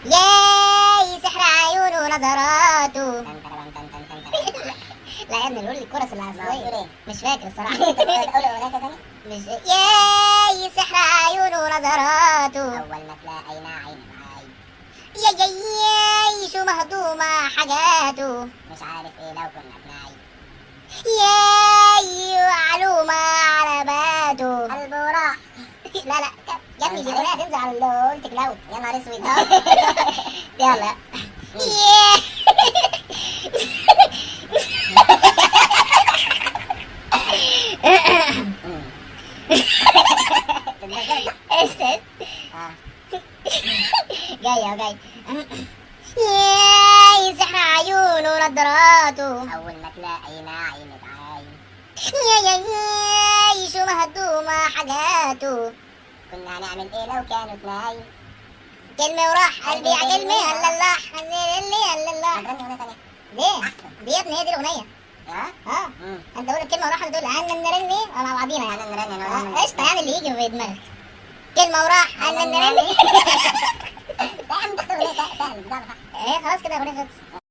ياي سحر عيونه ونظراته. لا يا ابني بيقول لي الكورس العصرية مش فاكر الصراحة. مش ياي سحر عيونه ونظراته. أول ما تلاقينا عين بعين. ياي شو مهضومة حاجاته. مش عارف إيه لو كنا بنعيد. ياي معلومة على باته. قلبه راح. لا يا ابني دي اغنية تنزل على التيك لاود. يا نهار اسود. يلا. استنى جاي ياي سحر عيونه ونظراته. أول ما تلاقينا عين بعين. ياي شو مهضومة حاجاته. كنا هنعمل إيه لو كانوا اتنين. كلمة وراح قلبي يا كلمة هلا الله هلا الله. هنغني أغنية تانية. ليه؟ دي يا ابني هي دي الأغنية. ها؟ انت قول الكلمة وراح تقول هلا نرني مع بعضينا يعني. هلا نرني قشطة يعني اللي يجي في دماغك. كلمة وراح هلا نرني. لا يا عم تختار أغنية سهلة. ايه خلاص كده أغنية خلصت.